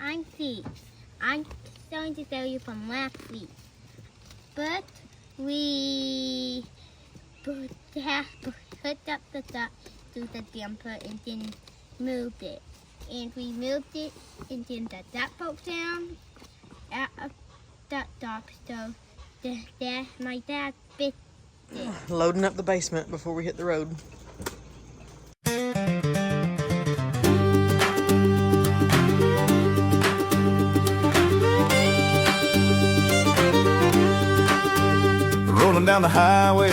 I'm Steve. I'm going to tell you from last week. But we put up the duck to the jumper and then moved it. And we moved it and then the duck broke down out of the top, so my dad bit it. Loading up the basement before we hit the road. Rolling down the highway,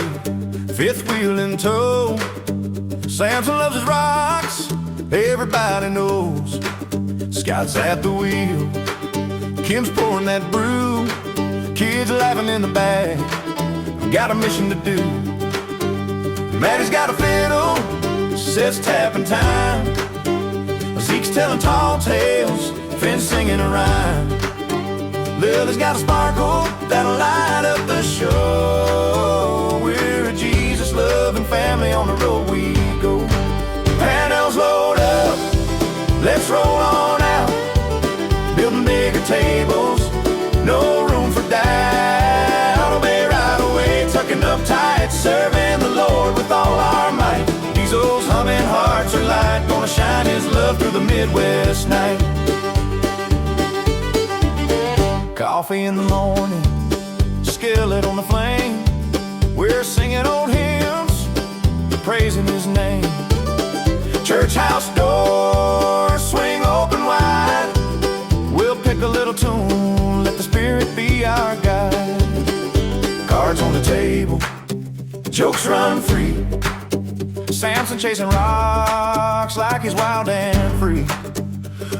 fifth wheel in tow. Samson loves his rocks, everybody knows. Scott's at the wheel, Kim's pouring that brew. Kids laughing in the back, got a mission to do. Maddie's got a fiddle, sets tapping time. Zeke's telling tall tales, Finn's singing a rhyme. Lily's got a sparkle that'll light up the show. We're a Jesus-loving family, on the road we go. Panels load up, let's roll on out. Building bigger tables, no room for doubt. Obey right away, tucking up tight, serving the Lord with all our might. Diesel's humming, hearts are light, gonna shine his love through the Midwest night. Coffee in the morning, skillet on the flame. We're singing old hymns, praising his name. Church house doors swing open wide. We'll pick a little tune, let the Spirit be our guide. Cards on the table, jokes run free. Samson chasing rocks like he's wild and free.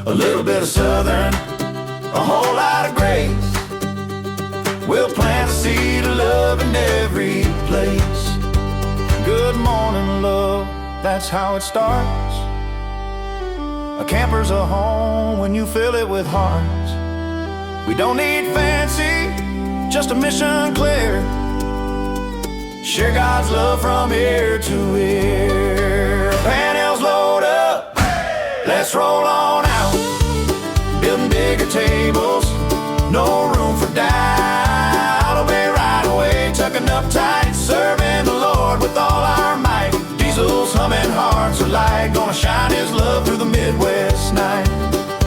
A little bit of Southern, a whole lot of grace. We'll plant a seed of love in every place. Good morning, love, that's how it starts. A camper's a home when you fill it with hearts. We don't need fancy, just a mission clear. Share God's love from ear to ear. Panels load up, let's roll on out. Building bigger tables, no room for doubt. Obey right away, tucking up tight, serving the Lord with all our might. Diesel's humming, hearts are light, gonna shine his love through the Midwest night.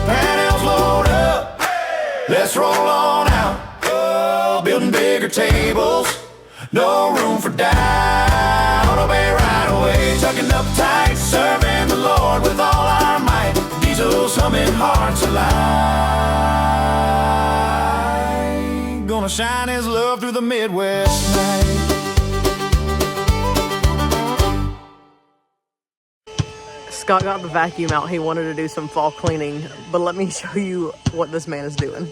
Panels load up, let's roll on out. Oh, building bigger tables, no room for doubt. Obey right away, tucking up tight, serving the Lord with all our might. Diesel's humming, hearts alive, gonna shine his love through the Midwest night. Scott got the vacuum out. He wanted to do some fall cleaning, but let me show you what this man is doing.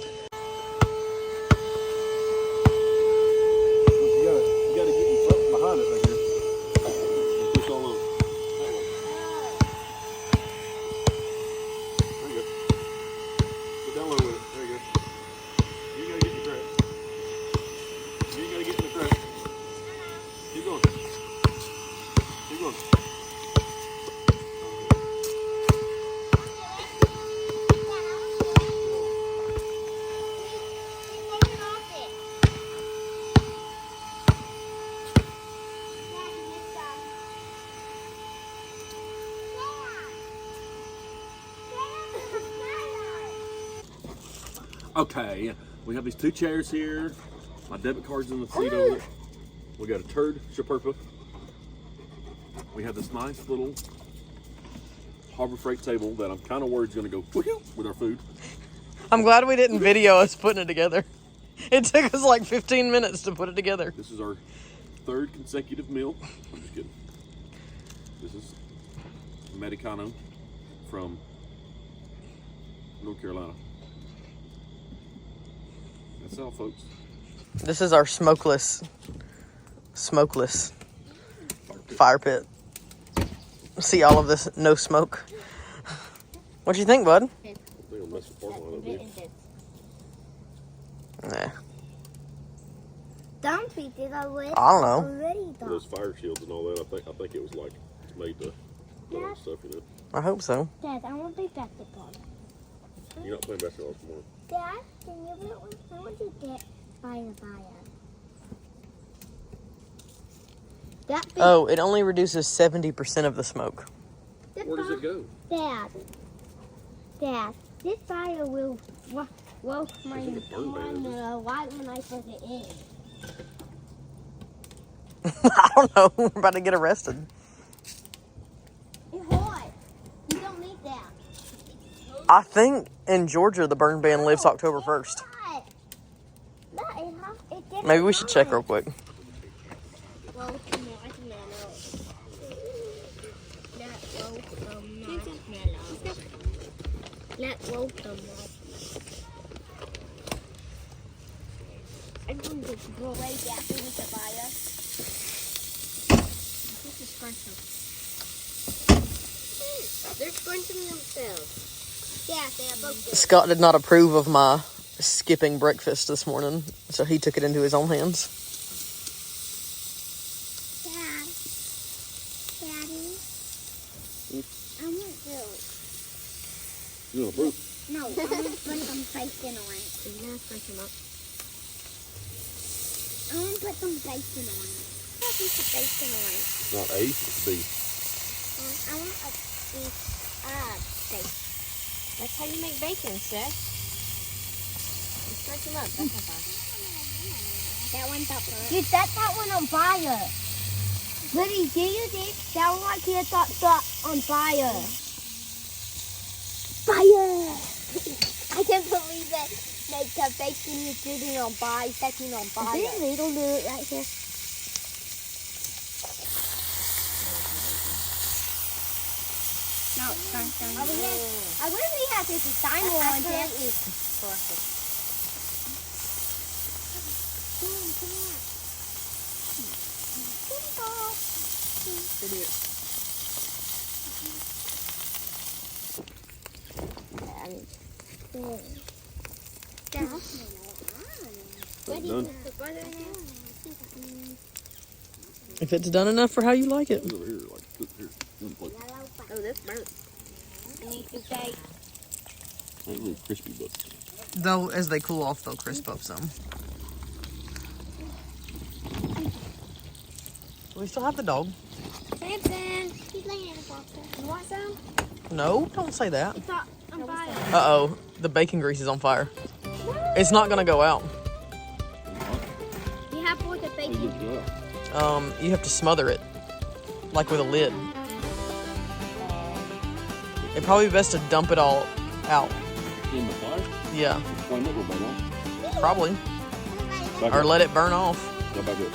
Okay, we have these two chairs here. My debit card's in the seat over there. We got a turd Shapurpa. We have this nice little Harbor Freight table that I'm kind of worried is going to go whoo with our food. I'm glad we didn't video us putting it together. It took us like 15 minutes to put it together. This is our third consecutive meal. I'm just kidding. This is Americano from North Carolina. That's all, folks. This is our smokeless fire pit. See all of this, no smoke. What do you think, bud? I think I'll mess with part one of it. Nah. Don't we did already? I don't know. Already done. Those fire shields and all that. I think it was like made to put on stuff, you know. I hope so. Dad, I want to be back to Bob. You're not playing basketball this morning. Dad, how would you get by the fire? That big, Oh, it only reduces 70% of the smoke. Where does it go? Dad, this fire will woke my It's like a burn ban, right when I put it in. I don't know. We're about to get arrested. It's hot. You don't need that. I think in Georgia the burn ban lifts October 1st. Maybe we should check real quick. I'm going to blow away that thing with the fire. This is crunching. They're crunching themselves. Yeah, they are both good. Scott did not approve of my skipping breakfast this morning, so he took it into his own hands. Dad. Daddy. I want those. You want to prove? No, I want to put some bacon on it. Yeah, bacon up. I want to put some bacon on it. Put a piece of bacon on it. It's not A, it's B. I want a piece of bacon. That's how you make bacon, Seth. You stretch them up. That's how That one's up first. You set that one on fire. Buddy, do you think that one right here got on fire? Fire! I can't believe that the bacon is sitting on fire, setting on fire. Really? Don't do it right here. No, it's done. Over here. I wish we had this timer on there. perfect. Done. If it's done enough for how you like it. It's over here, like, look here. Like, Oh, this burnt. And you can say, like really crispy, but Though, as they cool off, they'll crisp up some. We still have the dog. Samson, he's laying in the box. You want some? No, don't say that. It's on fire. Uh-oh, the bacon grease is on fire. It's not gonna go out. You have more the bacon. You have to smother it, like with a lid. It'd probably be best to dump it all out. in the fire. Yeah, Why not go back on? probably. Back Or up. let it burn off. Go back up.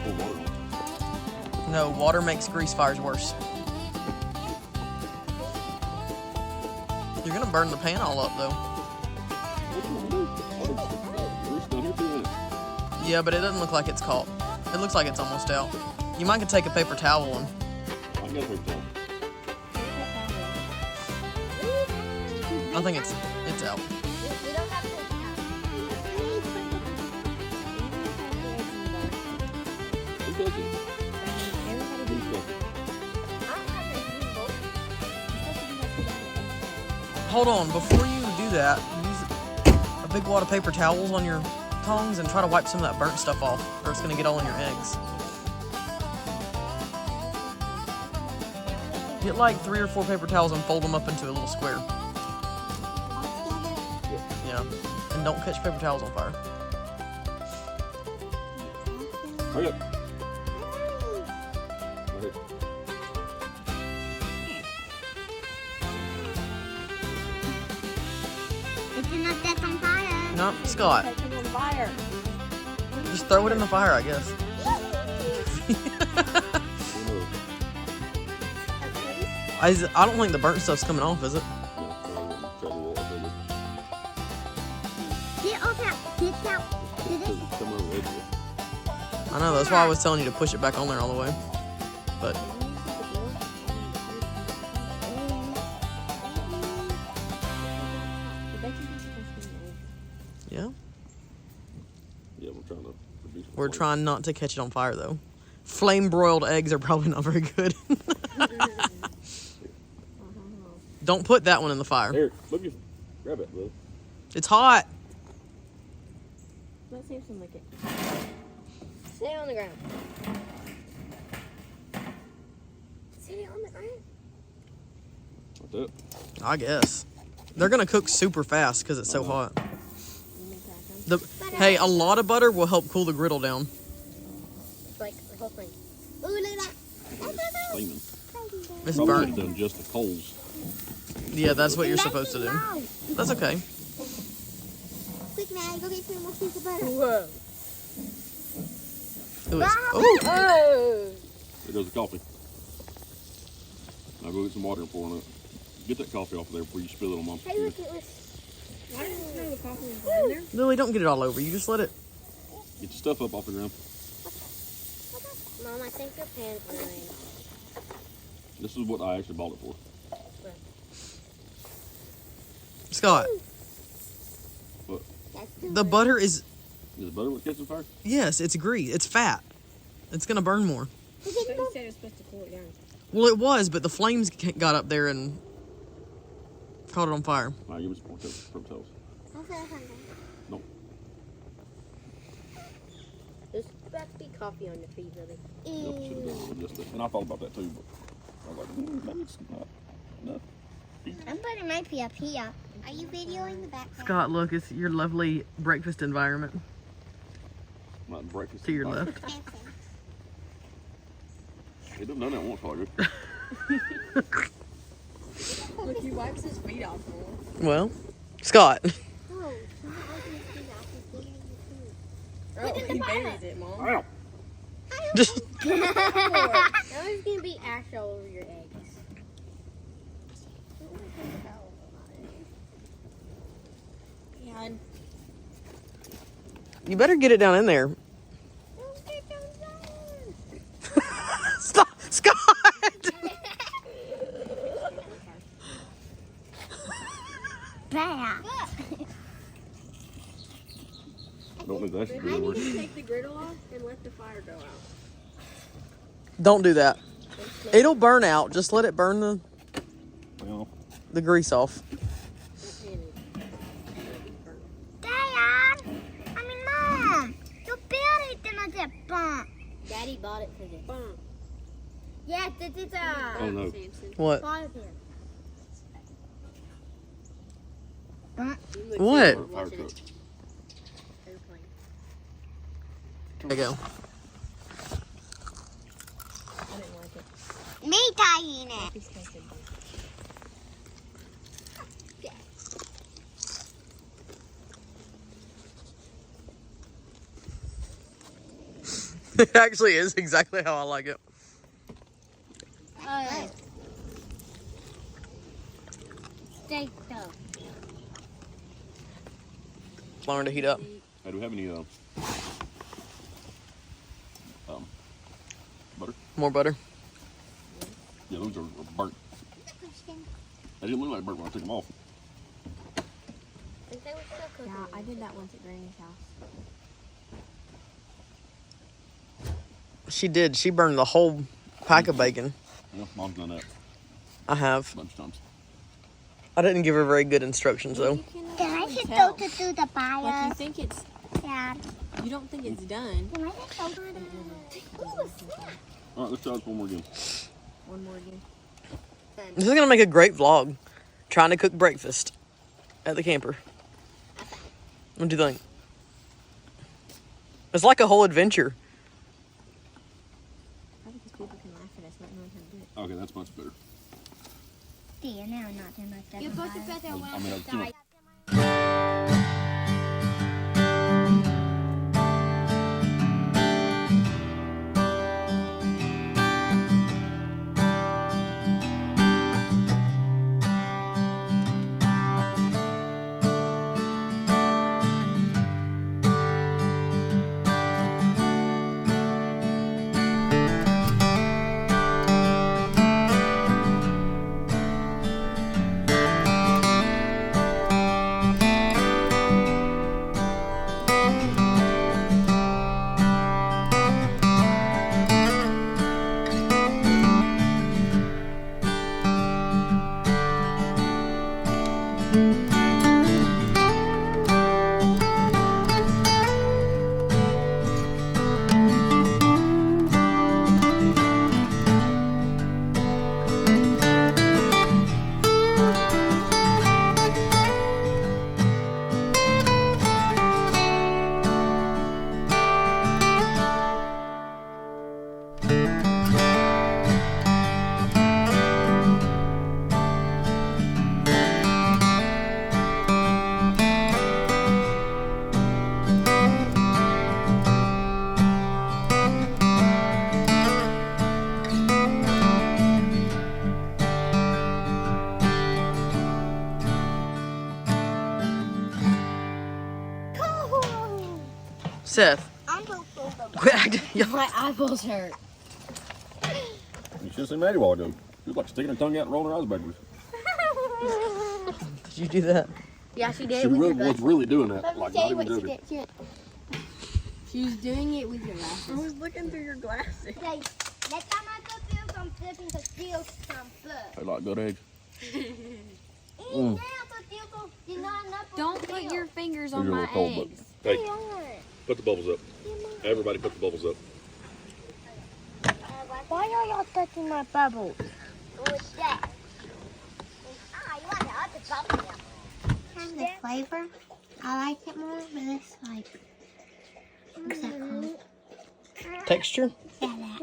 Pour water on. No, water makes grease fires worse. You're gonna burn the pan all up, though. Yeah, but it doesn't look like it's caught. It looks like it's almost out. You might could take a paper towel and... I got a paper towel. I think it's out. We don't have to. Who does it? Who's does it? Hold on, before you do that, use a big wad of paper towels on your tongs and try to wipe some of that burnt stuff off, or it's gonna get all in your eggs. Get like 3 or 4 paper towels and fold them up into a little square. Yeah, and don't catch paper towels on fire. Hurry up. Right here. It's not that on fire. No, Scott, take them on fire. just throw it in the fire, I guess. I don't think the burnt stuff's coming off, is it? Get off that. Get out. I know, that's why I was telling you to push it back on there all the way. But yeah, Yeah, we're trying to produce. we're trying not to catch it on fire though. flame broiled eggs are probably not very good. Don't put that one in the fire. Here, grab it, Lil. It's hot. Let's see if some lick it. Sit it on the ground. Sit it on the ground. That's it. I guess. They're going to cook super fast because it's so hot. Hey, a lot of butter will help cool the griddle down. Like the whole thing. Ooh, look at that. Steaming. It's Probably burnt. done just the coals. Yeah, that's what you're supposed to do. That's okay. Quick, man, go get 2 more pieces of butter. Whoa. Ooh, it's, ooh. Oh. There goes the coffee. Now go get some water and pour on it. Get that coffee off of there before you spill it on Mom's Hey, computer. look, it was. Why didn't you know the coffee was in there? Lily, don't get it all over. You just let it. Get your stuff up off the ground. Mom, I think your pan's ruined. This is what I actually bought it for. Scott, What? the butter is, Is the butter what catches fire? yes, it's grease. It's fat. It's going to burn more. But you said it was supposed to cool it down. Well, it was, but the flames got up there and caught it on fire. All right, give me some more toast. Nope. There's about to be coffee on the feet, Lily. Nope, should have done with this. And I thought about that too, but I was like, maybe it's not enough. I'm putting my pee up here. Are you videoing the background? Scott, look, it's your lovely breakfast environment Not breakfast. to your left. He done done that once, Tiger. Look, he wipes his feet off more. Well, Scott. Oh, Oh, he buries it, Mom. Ow! Just Now there's gonna be ash all over your eggs. Yeah, you better get it down in there. Stop, Scott. bad. Don't need that. I need to take the griddle off and let the fire go out. Don't do that. It'll burn out. Just let it burn Well, the grease off. Dad, Mom, you built it in a dip bump. Daddy bought it for this. Yes, this is a oh no. What? fire pit. What? Fire truck. There you go. I didn't like it. Me tying it. He's tasted good. It actually is exactly how I like it. Steak though. Longer to heat up. Hey, do we have any butter? More butter. Yeah, those are burnt. They didn't look like burnt when I took them off. Yeah, I did that once at Granny's house. She did. She burned the whole pack of bacon. Yeah, Mom's done that I have. a bunch of times. I didn't give her very good instructions though. Can I just tell. go to do the Like fire? you think it's, Dad. you don't think it's done. Can I just go to the... Ooh, snap. All right, let's try this one more again. One more again. This is gonna make a great vlog. Trying to cook breakfast at the camper. What do you think? It's like a whole adventure. Probably because people can laugh at us not knowing how to do it. Okay, that's much better. See, now I'm not doing much. You're supposed to put that I mean, that's too much. Seth. I'm so Quit acting. My eyeballs hurt. You should have seen Maddie a while ago. She was like sticking her tongue out and rolling her eyes backwards. Did you do that? Yeah, she did. She really was really doing that. Like, not even joking. She's doing it with your glasses. I was looking through your glasses. Next time I go feel some flipping to steal some food. They like good eggs. Don't put your fingers on These are a my little cold, eggs. but hey, put the bubbles up. Everybody put the bubbles up. Why are y'all touching my bubbles? What's that? Ah, you want the other bubble now. The flavor, I like it more, but it's like, what's that called? Texture? Yeah, that.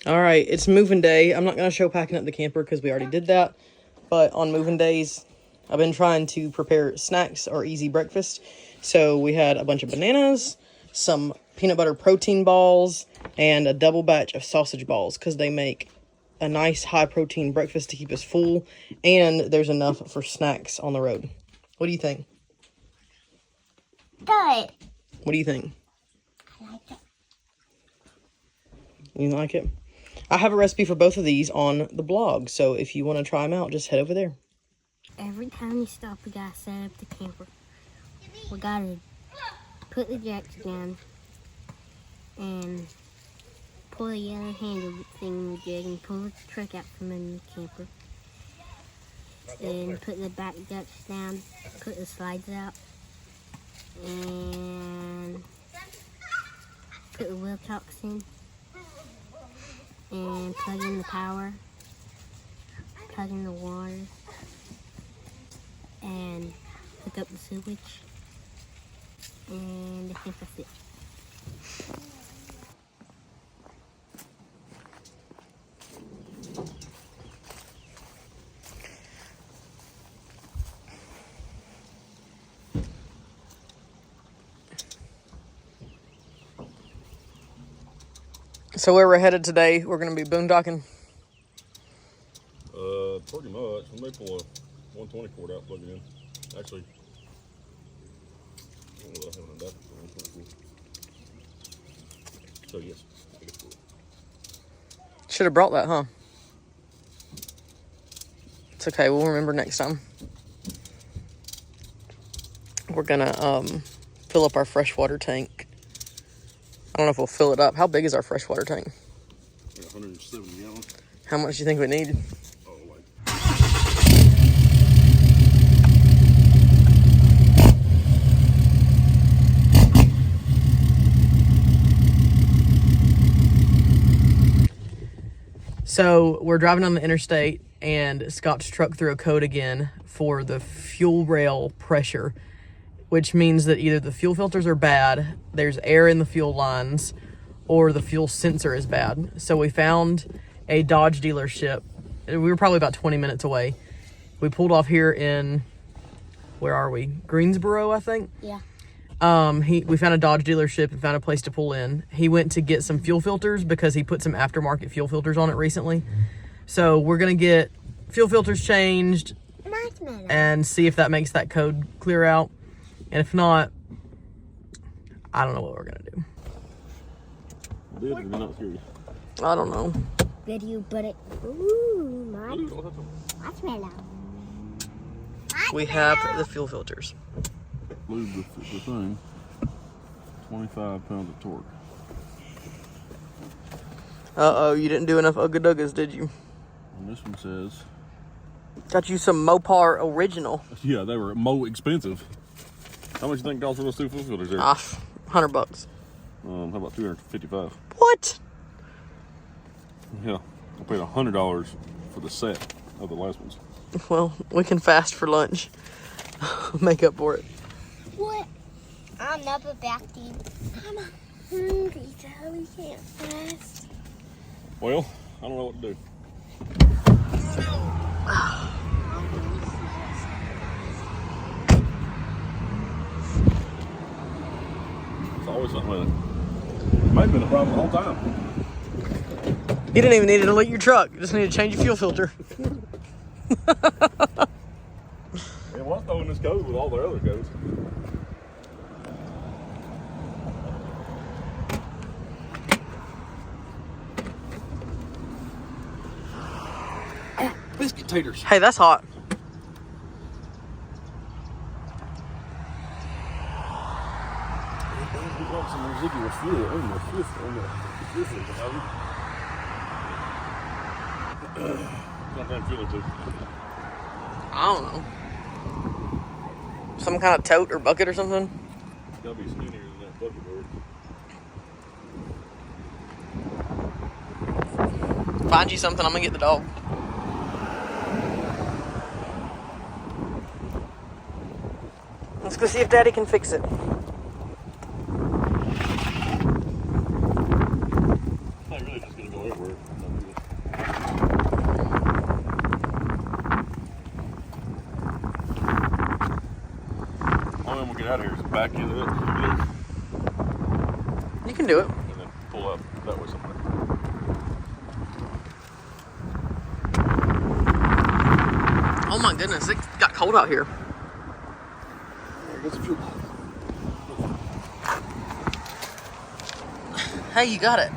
All right, it's moving day. I'm not going to show packing up the camper because we already did that. But on moving days, I've been trying to prepare snacks or easy breakfast. So we had a bunch of bananas, some peanut butter protein balls, and a double batch of sausage balls because they make a nice high protein breakfast to keep us full. And there's enough for snacks on the road. What do you think? Good. What do you think? I like it. You like it? I have a recipe for both of these on the blog, so if you want to try them out, just head over there. Every time you stop, we gotta set up the camper. We gotta put the jacks down and pull the yellow handle thing jig and pull the truck out from under the camper. Then put the back jacks down, put the slides out, and put the wheel chocks in. And plug in the power, plug in the water, and hook up the sewage, and I think that's it. So where we're headed today, we're going to be boondocking. Pretty much. We may pull a 120 cord out, plug it in. Actually, I don't know what I have an adapter for 120. So yes, I guess we'll. Should have brought that, huh? It's okay, we'll remember next time. We're gonna fill up our freshwater tank. I don't know if we'll fill it up. How big is our freshwater tank? 170 gallons. How much do you think we need? Oh, like. So we're driving on the interstate and Scott's truck threw a code again for the fuel rail pressure, which means that either the fuel filters are bad, there's air in the fuel lines, or the fuel sensor is bad. So we found a Dodge dealership. We were probably about 20 minutes away. We pulled off here in, where are we? Greensboro, I think. Yeah. We found a Dodge dealership and found a place to pull in. He went to get some fuel filters because he put some aftermarket fuel filters on it recently. So we're gonna get fuel filters changed and see if that makes that code clear out. And if not, I don't know what we're gonna do. Did or not serious? I don't know. Video, but it. Ooh, marshmallow. We have the fuel filters. Lube the thing. 25 pounds of torque. Uh-oh, you didn't do enough Ugga Duggas, did you? And this one says. Got you some Mopar Original. Yeah, they were more expensive. How much you think cost for those two fuel filters there? $100. How about 255? What? Yeah, I paid $100 for the set of the last ones. Well, we can fast for lunch. Make up for it. What? I'll never back to you. I'm hungry, so we can't fast. Well, I don't know what to do. It's always something with it. Might have been a problem the whole time. You didn't even need to delete your truck. You just need to change your fuel filter. It was throwing this code with all the other codes. biscuit taters. Hey, that's hot. Some residual fuel on the Not that fuel too. I don't know. Some kind of tote or bucket or something. It's gotta be skinnier than that bucket bird. Find you something, I'm gonna get the dog. Let's go see if Daddy can fix it. Not really just gonna go everywhere. Only when we get out of here is back into it. You can do it. And then pull up that way somewhere. Oh my goodness, it got cold out here. There goes the fuel. Hey, you got it.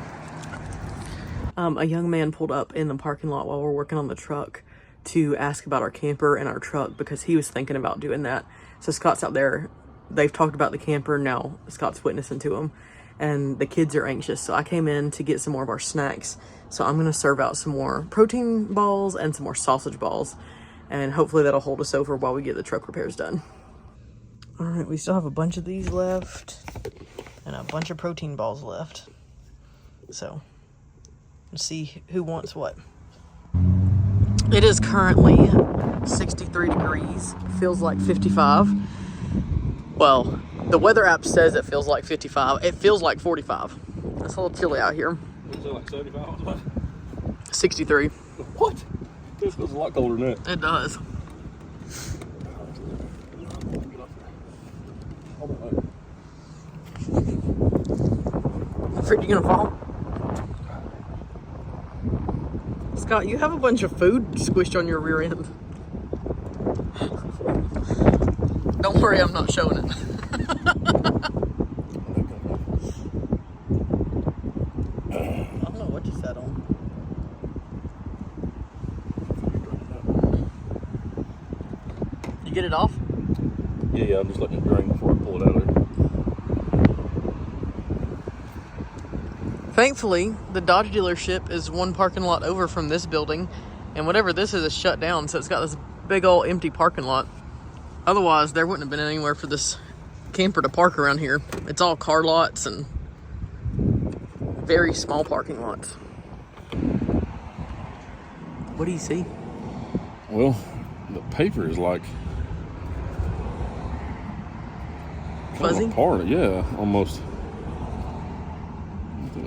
A young man pulled up in the parking lot while we're working on the truck to ask about our camper and our truck because he was thinking about doing that. So Scott's out there. They've talked about the camper. Now Scott's witnessing to him. And the kids are anxious. So I came in to get some more of our snacks. So I'm going to serve out some more protein balls and some more sausage balls. And hopefully that'll hold us over while we get the truck repairs done. All right, we still have a bunch of these left. And a bunch of protein balls left. So, let's see who wants what. It is currently 63 degrees. Feels like 55. Well, the weather app says it feels like 55. It feels like 45. It's a little chilly out here. Is it like 75? 63. What? This feels a lot colder than that. It does. Afraid you're gonna fall? Scott, you have a bunch of food squished on your rear end. Don't worry, I'm not showing it. I don't know what you sat on. You get it off? Yeah, I'm just letting it drain before I pull it out of there. Thankfully, the Dodge dealership is one parking lot over from this building, and whatever this is shut down, so it's got this big old empty parking lot. Otherwise, there wouldn't have been anywhere for this camper to park around here. It's all car lots and very small parking lots. What do you see? Well, the paper is like Fuzzy? apart. Yeah, almost.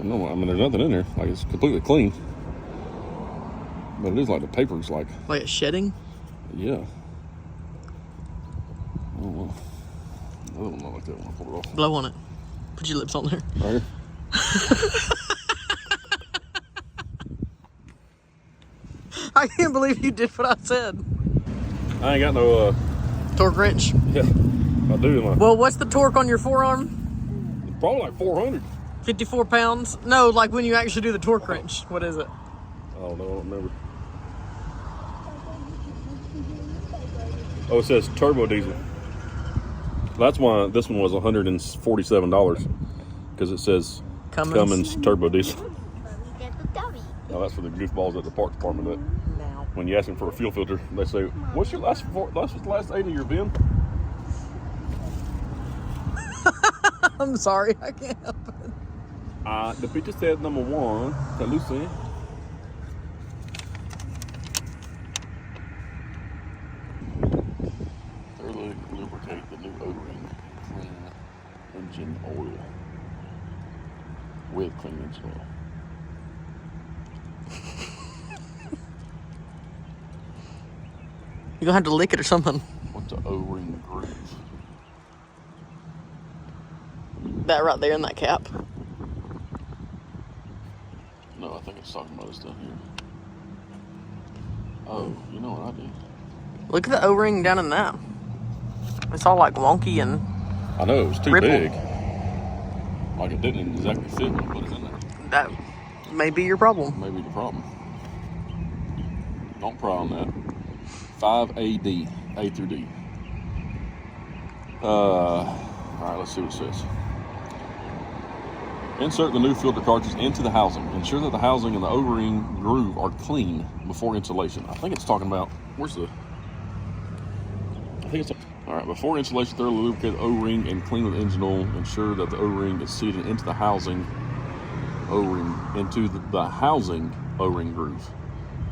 No, I mean there's nothing in there. Like it's completely clean. But it is like the paper's like. Like it's shedding? Yeah. Oh well. I don't know like that when I pull it off. Blow on it. Put your lips on there. Right here. I can't believe you did what I said. I ain't got no Torque wrench. yeah. I do like Well, what's the torque on your forearm? probably like 400. 54 pounds? No, like when you actually do the torque wrench. What is it? I don't know, I don't remember. Oh, it says turbo diesel. That's why this one was $147 because it says Cummins turbo diesel. Oh, that's for the goofballs at the park department. That Now. when you ask them for a fuel filter, they say, "What's your last 8 of your VIN?" I'm sorry, I can't help it. The picture says number 1. That Lucy. Thoroughly lubricate the new O-ring. Clean engine oil. With clean engine oil. You're gonna have to lick it or something. What's the O-ring groove? That right there in that cap. No, I think it's talking about this down here. Oh, you know what I did? Look at the O-ring down in that. It's all like wonky and I know, it was too Ripple. big. Like it didn't exactly fit when I put it in there. that may be your problem. Maybe the problem. Don't pry on that. 5AD, A through D. Alright, let's see what it says. Insert the new filter cartridge into the housing. Ensure that the housing and the O-ring groove are clean before installation. I think it's talking about, alright, before installation, thoroughly lubricate the O-ring and clean with engine oil. Ensure that the O-ring is seated into the housing into the housing O-ring groove.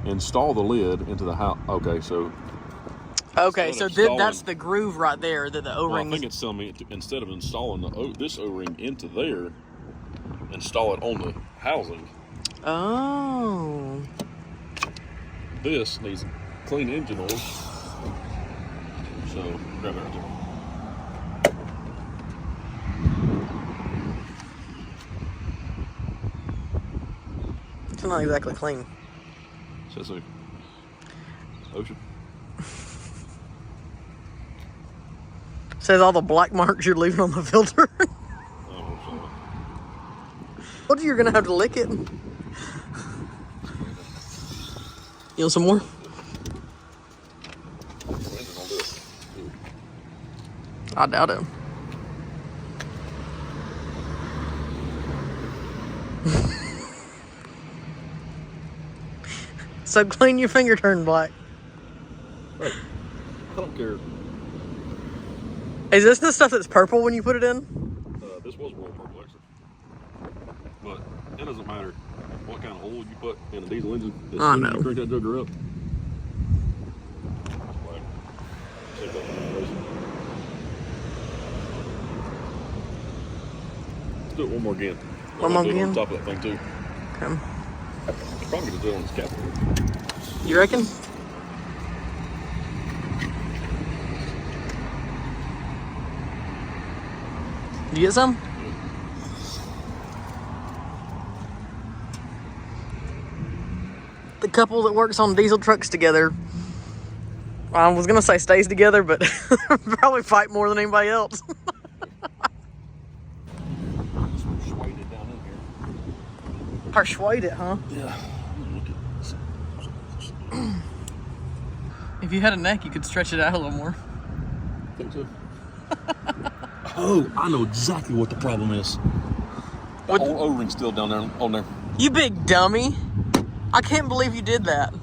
Install the lid into the house. Okay, so that's the groove right there that the O-ring. Well, I think it's telling me instead of installing this O-ring into there, install it on the housing. Oh. This needs clean engine oil. So grab it right there. It's not exactly clean. Says so. Ocean. Says all the black marks you're leaving on the filter. Oh, sorry. Told you you're gonna have to lick it. You want some more? I doubt it. So clean your finger turned black. Hey, I don't care. Is this the stuff that's purple when you put it in? This was royal purple, actually. But it doesn't matter what kind of oil you put in a diesel engine. As I soon as know. you crank that jugger up. Let's do it one more again. One more Do it again? on top of that thing, too. Okay. Probably gonna do it on this cap. You reckon? You get some? The couple that works on diesel trucks together, I was gonna say stays together, but probably fight more than anybody else. Persuaded down in here. Persuade it, huh? Yeah. If you had a neck, you could stretch it out a little more. I think so. Oh, I know exactly what the problem is. The old O-ring's still down there on there. You big dummy. I can't believe you did that.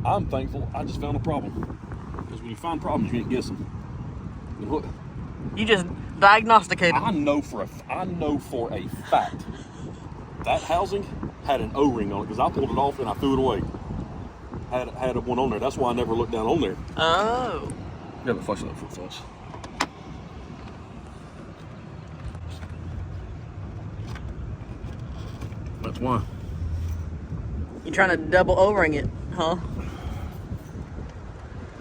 I'm thankful I just found a problem. Because when you find problems, you can't guess them. And what? You just diagnosticated. I know for a fact that housing had an O-ring on it because I pulled it off and I threw it away. Had one on there. That's why I never looked down on there. Oh. Never flush it up for flush. That's why. You trying to double O-ring it, huh?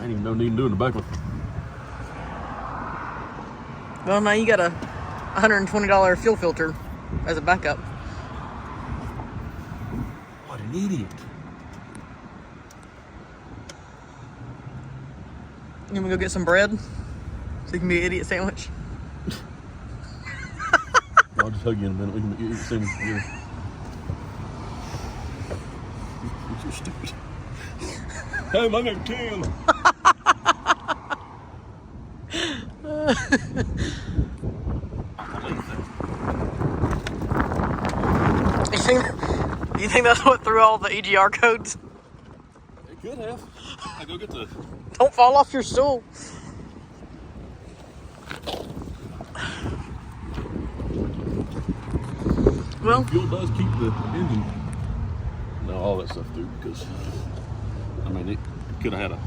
Ain't even no need to do it in the back one. Well, now you got a $120 fuel filter as a backup. What an idiot. You want me to go get some bread? So you can be an idiot sandwich? I'll just hug you in a minute. We can eat the same together. You're so stupid. Hey, my name's Tim. You think that's what threw all the EGR codes? It could have. I go get the. Don't fall off your stool. Well, Fuel does keep the engine. No, all that stuff through because I mean it could have had a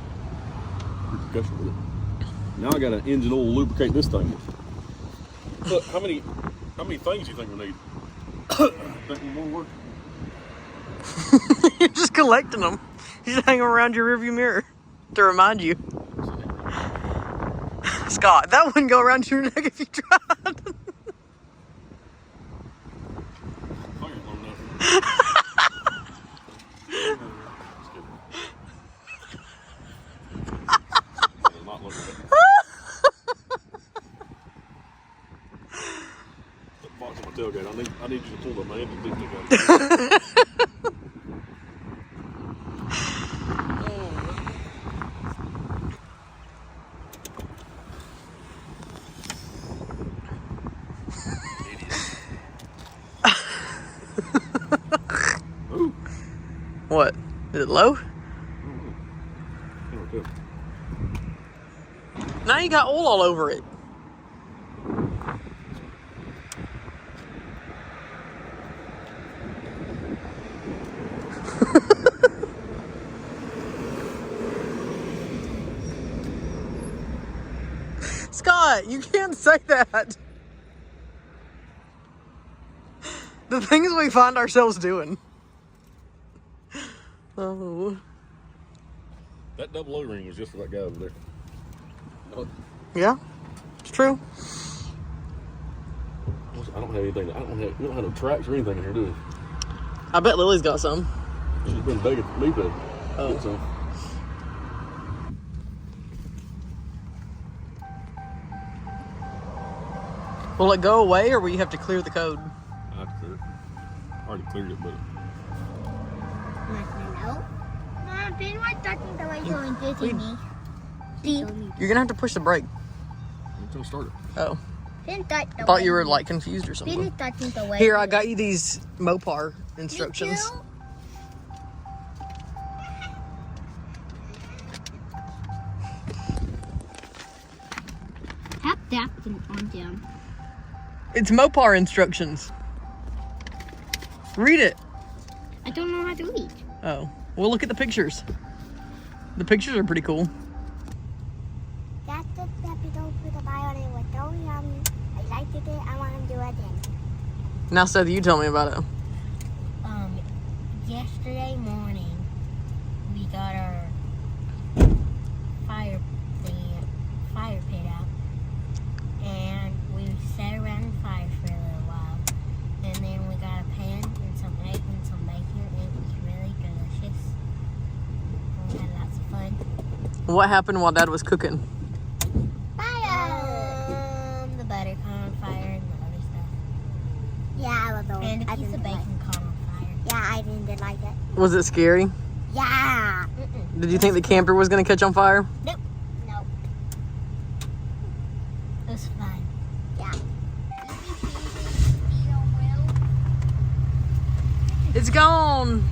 repercussion with it. Now I got an engine oil to lubricate this thing with. Look, how many things you think we need? Think we more work? you're just collecting them. You just hang them around your rearview mirror to remind you. Scott, that wouldn't go around your neck if you tried. Tailgate. I need you to pull the man to dig What? Is it low? Now you got oil all over it. Scott, you can't say that. The things we find ourselves doing. Oh. That double O-ring was just for that guy over there. Yeah, it's true. I don't have anything. We don't have no tracks or anything in here, do we? I bet Lily's got some. She's been begging me to get some. Will it go away, or will you have to clear the code? I have to clear it. I already cleared it, but No. Mom, Ben was touching the way going to me. You're gonna have to push the brake. I'm trying to start it. Oh. Ben touched the I thought way. you were like confused or Ben something. is touching the way. Here, I got you these Mopar instructions. Me too. Tap that on down. It's Mopar instructions. Read it. I don't know how to read. Oh. Well, look at the pictures. The pictures are pretty cool. That's the episode for the bio. It was so yummy. I liked it. I want to do it again. Now, Seth, you tell me about it. Yesterday morning, we got our fire pit out, and we sat around and fire for a little while, and then we got a pan and some eggs and some bacon. It was really delicious. We had lots of fun. What happened while Dad was cooking? Fire! The butter caught on fire and the other stuff. Yeah, I was the and a piece of bacon caught on fire. Yeah, I didn't like it. Was it scary? Yeah. Did you think the camper was going to catch on fire? Nope. Nope. It was fun. Yeah. It's gone.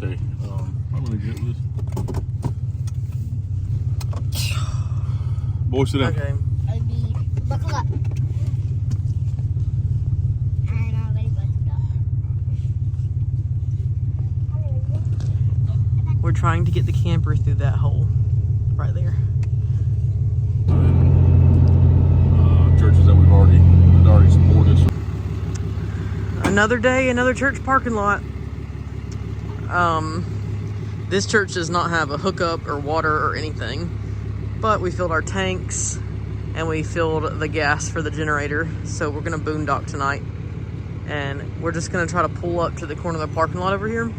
Okay, I'm gonna get this. Boy, sit down. Okay. Buckle up. I'm already buckled up. We're trying to get the camper through that hole right there. Churches that we've already supported. Another day, another church parking lot. This church does not have a hookup or water or anything, but we filled our tanks and we filled the gas for the generator. So we're gonna boondock tonight, and we're just gonna try to pull up to the corner of the parking lot over here,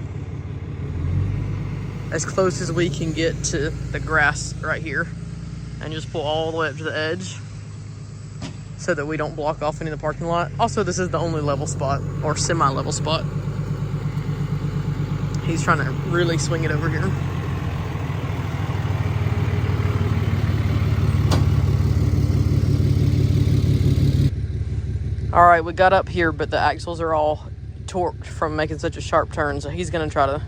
as close as we can get to the grass right here, and just pull all the way up to the edge so that we don't block off any of the parking lot. Also, this is the only level spot, or semi-level spot. He's trying to really swing it over here. All right, we got up here, but the axles are all torqued from making such a sharp turn, so he's gonna try to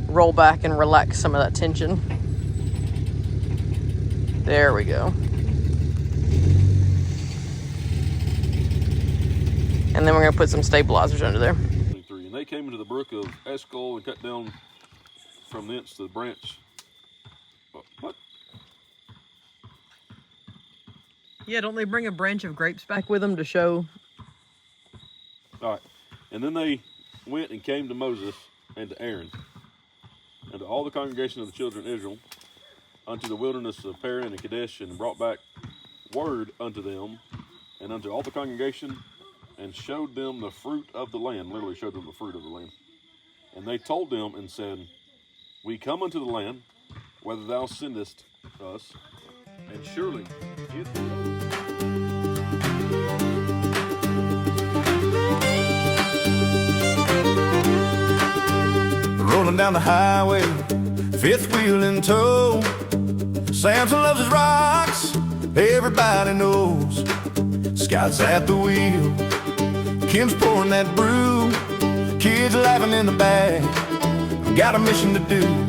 roll back and relax some of that tension. There we go. And then we're gonna put some stabilizers under there. And they came into the brook of Escol and cut down from thence to the branch. What? Yeah, don't they bring a branch of grapes back with them to show? All right. And then they went and came to Moses and to Aaron and to all the congregation of the children of Israel unto the wilderness of Paran and Kadesh, and brought back word unto them and unto all the congregation, and showed them the fruit of the land. Literally showed them the fruit of the land. And they told them and said, we come unto the land, whether thou sendest us, and surely it Rolling down the highway, fifth wheel in tow. Samson loves his rocks, Everybody knows Scout's at the wheel. Kim's pouring that brew, kids laughing in the back. Got a mission to do.